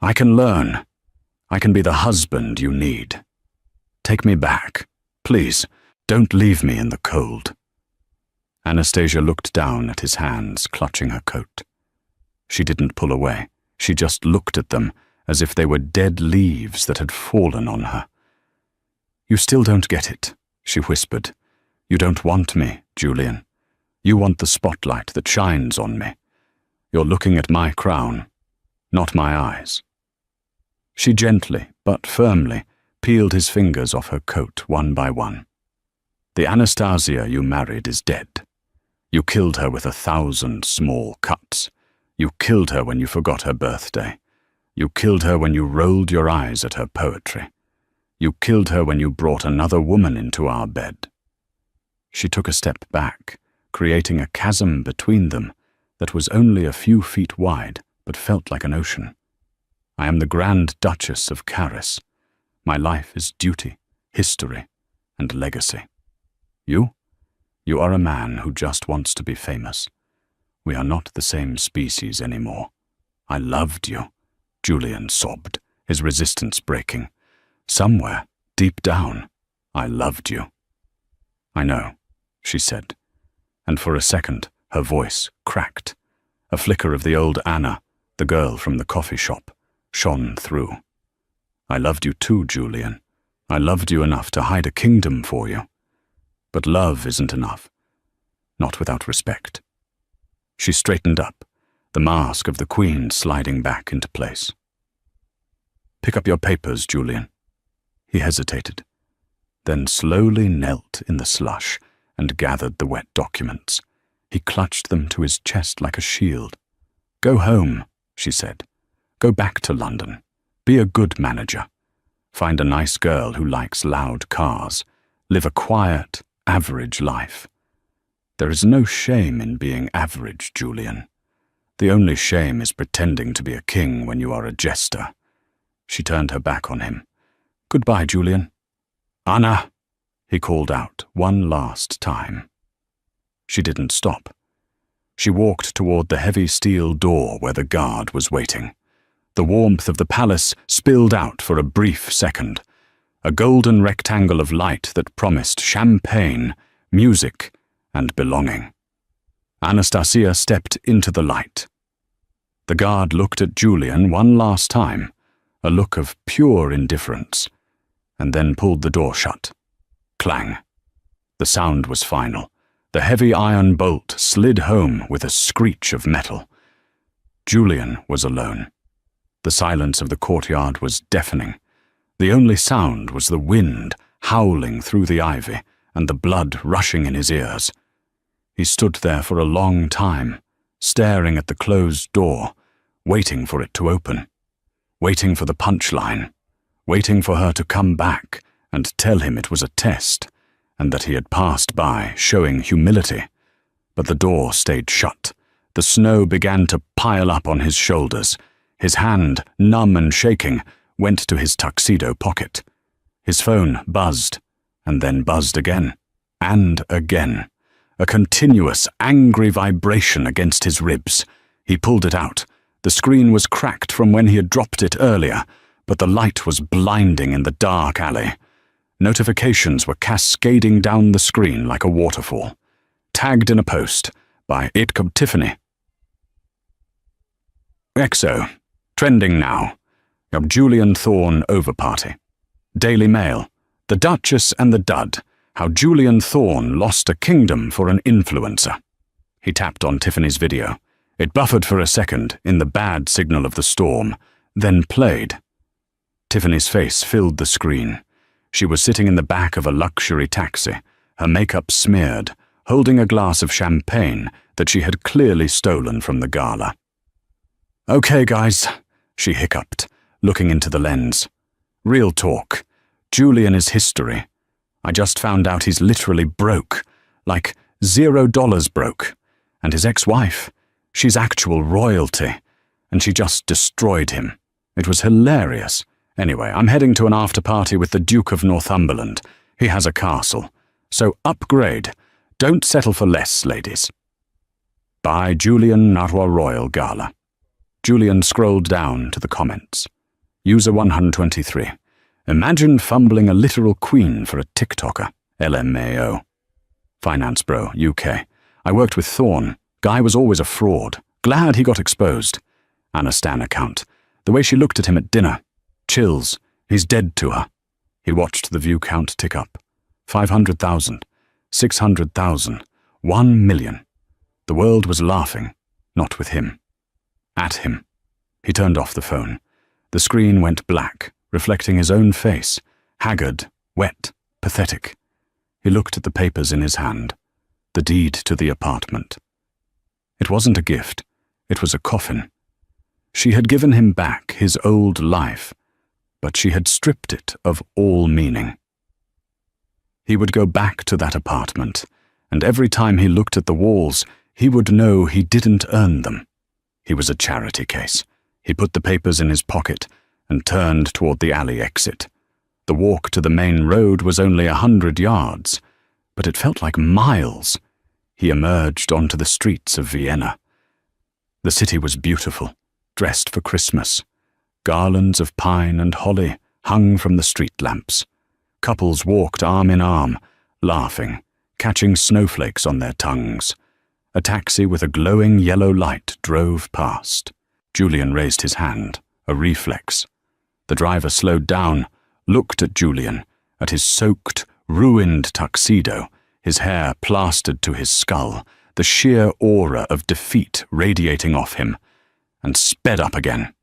I can learn. I can be the husband you need. Take me back. Please, don't leave me in the cold." Anastasia looked down at his hands clutching her coat. She didn't pull away. She just looked at them as if they were dead leaves that had fallen on her. "You still don't get it," she whispered. "You don't want me, Julian. You want the spotlight that shines on me. You're looking at my crown, not my eyes." She gently, but firmly, peeled his fingers off her coat one by one. "The Anastasia you married is dead. You killed her with 1,000 small cuts. You killed her when you forgot her birthday. You killed her when you rolled your eyes at her poetry. You killed her when you brought another woman into our bed." She took a step back, creating a chasm between them that was only a few feet wide but felt like an ocean. "I am the Grand Duchess of Caris. My life is duty, history, and legacy. You? You are a man who just wants to be famous. We are not the same species anymore. I loved you," Julian sobbed, his resistance breaking. "Somewhere, deep down, I loved you." "I know," she said, and for a second her voice cracked. A flicker of the old Anna, the girl from the coffee shop, shone through. "I loved you too, Julian. I loved you enough to hide a kingdom for you. But love isn't enough. Not without respect." She straightened up, the mask of the queen sliding back into place. "Pick up your papers, Julian." He hesitated, then slowly knelt in the slush and gathered the wet documents. He clutched them to his chest like a shield. "Go home," she said. "Go back to London. Be a good manager. Find a nice girl who likes loud cars. Live a quiet, average life. There is no shame in being average, Julian. The only shame is pretending to be a king when you are a jester." She turned her back on him. "Goodbye, Julian." "Anna!" he called out one last time. She didn't stop. She walked toward the heavy steel door where the guard was waiting. The warmth of the palace spilled out for a brief second, a golden rectangle of light that promised champagne, music, and belonging. Anastasia stepped into the light. The guard looked at Julian one last time, a look of pure indifference, and then pulled the door shut. Clang. The sound was final. The heavy iron bolt slid home with a screech of metal. Julian was alone. The silence of the courtyard was deafening. The only sound was the wind howling through the ivy and the blood rushing in his ears. He stood there for a long time, staring at the closed door, waiting for it to open, waiting for the punchline, waiting for her to come back and tell him it was a test and that he had passed by, showing humility. But the door stayed shut. The snow began to pile up on his shoulders. His hand, numb and shaking, went to his tuxedo pocket. His phone buzzed, and then buzzed again, and again. A continuous, angry vibration against his ribs. He pulled it out. The screen was cracked from when he had dropped it earlier, but the light was blinding in the dark alley. Notifications were cascading down the screen like a waterfall. Tagged in a post by Tiffany. EXO. Trending now. Your Julian Thorne over party. Daily Mail. The Duchess and the Dud. How Julian Thorne lost a kingdom for an influencer. He tapped on Tiffany's video. It buffered for a second in the bad signal of the storm, then played. Tiffany's face filled the screen. She was sitting in the back of a luxury taxi, her makeup smeared, holding a glass of champagne that she had clearly stolen from the gala. "Okay, guys," she hiccuped, looking into the lens. "Real talk. Julian is history. I just found out he's literally broke, like $0 broke. And his ex-wife, she's actual royalty, and she just destroyed him. It was hilarious. Anyway, I'm heading to an after-party with the Duke of Northumberland. He has a castle. So upgrade. Don't settle for less, ladies." By Julian Narwa Royal Gala. Julian scrolled down to the comments. User 123. Imagine fumbling a literal queen for a TikToker. LMAO. Finance Bro, UK. I worked with Thorne. Guy was always a fraud. Glad he got exposed. Anna Stan account. The way she looked at him at dinner. Chills. He's dead to her. He watched the view count tick up. 500,000. 600,000. 1 million. The world was laughing. Not with him. At him. He turned off the phone. The screen went black, reflecting his own face. Haggard, wet, pathetic. He looked at the papers in his hand. The deed to the apartment. It wasn't a gift. It was a coffin. She had given him back his old life, but she had stripped it of all meaning. He would go back to that apartment, and every time he looked at the walls, he would know he didn't earn them. He was a charity case. He put the papers in his pocket and turned toward the alley exit. The walk to the main road was only 100 yards, but it felt like miles. He emerged onto the streets of Vienna. The city was beautiful, dressed for Christmas. Garlands of pine and holly hung from the street lamps. Couples walked arm in arm, laughing, catching snowflakes on their tongues. A taxi with a glowing yellow light drove past. Julian raised his hand, a reflex. The driver slowed down, looked at Julian, at his soaked, ruined tuxedo, his hair plastered to his skull, the sheer aura of defeat radiating off him, and sped up again.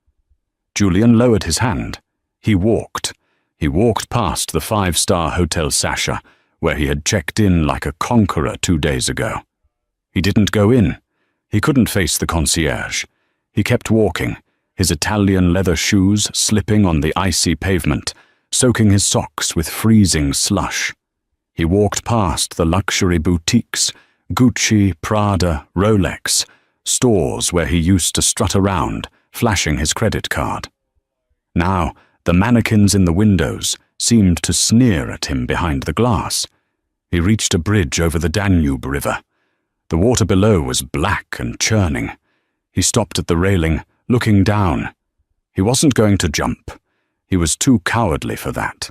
Julian lowered his hand. He walked. He walked past the 5-star Hotel Sasha, where he had checked in like a conqueror 2 days ago. He didn't go in. He couldn't face the concierge. He kept walking, his Italian leather shoes slipping on the icy pavement, soaking his socks with freezing slush. He walked past the luxury boutiques, Gucci, Prada, Rolex, stores where he used to strut around, flashing his credit card. Now, the mannequins in the windows seemed to sneer at him behind the glass. He reached a bridge over the Danube River. The water below was black and churning. He stopped at the railing, looking down. He wasn't going to jump. He was too cowardly for that.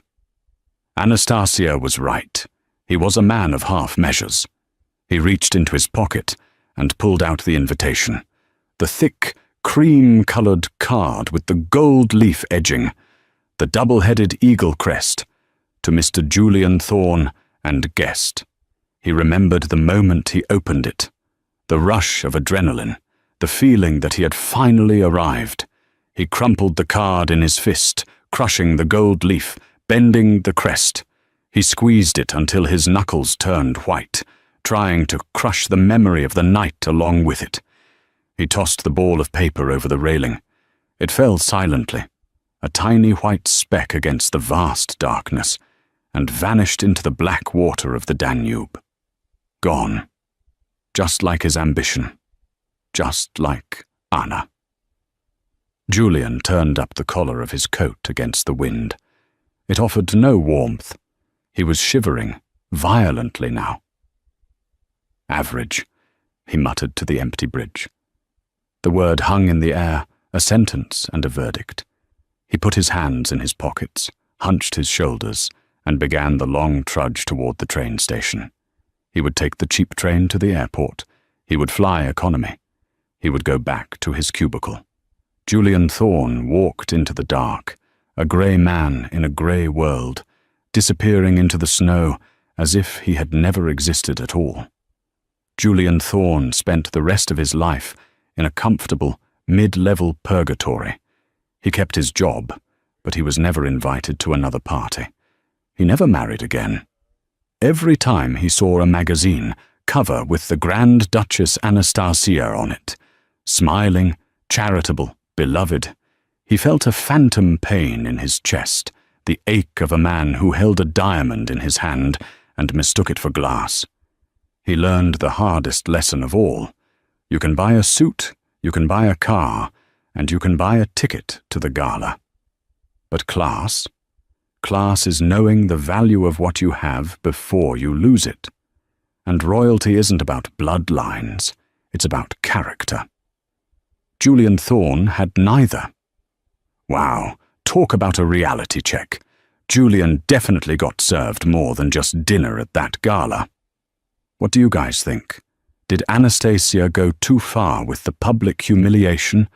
Anastasia was right. He was a man of half measures. He reached into his pocket and pulled out the invitation. The thick, cream-colored card with the gold leaf edging, the double-headed eagle crest, to Mr. Julian Thorne and guest. He remembered the moment he opened it, the rush of adrenaline, the feeling that he had finally arrived. He crumpled the card in his fist, crushing the gold leaf, bending the crest. He squeezed it until his knuckles turned white, trying to crush the memory of the night along with it. He tossed the ball of paper over the railing. It fell silently, a tiny white speck against the vast darkness, and vanished into the black water of the Danube. Gone. Just like his ambition. Just like Anna. Julian turned up the collar of his coat against the wind. It offered no warmth. He was shivering, violently now. Average, he muttered to the empty bridge. The word hung in the air, a sentence and a verdict. He put his hands in his pockets, hunched his shoulders, and began the long trudge toward the train station. He would take the cheap train to the airport. He would fly economy. He would go back to his cubicle. Julian Thorne walked into the dark, a grey man in a grey world, disappearing into the snow as if he had never existed at all. Julian Thorne spent the rest of his life in a comfortable, mid-level purgatory. He kept his job, but he was never invited to another party. He never married again. Every time he saw a magazine cover with the Grand Duchess Anastasia on it, smiling, charitable, beloved. He felt a phantom pain in his chest, the ache of a man who held a diamond in his hand and mistook it for glass. He learned the hardest lesson of all. You can buy a suit, you can buy a car, and you can buy a ticket to the gala. But class? Class is knowing the value of what you have before you lose it. And royalty isn't about bloodlines, it's about character. Julian Thorne had neither. Wow, talk about a reality check. Julian definitely got served more than just dinner at that gala. What do you guys think? Did Anastasia go too far with the public humiliation,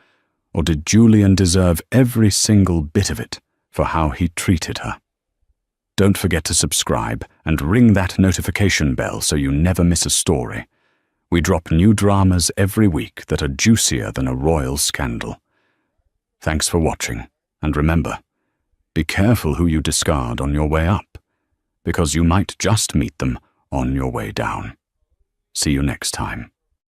or did Julian deserve every single bit of it for how he treated her? Don't forget to subscribe and ring that notification bell so you never miss a story. We drop new dramas every week that are juicier than a royal scandal. Thanks for watching, and remember, be careful who you discard on your way up, because you might just meet them on your way down. See you next time.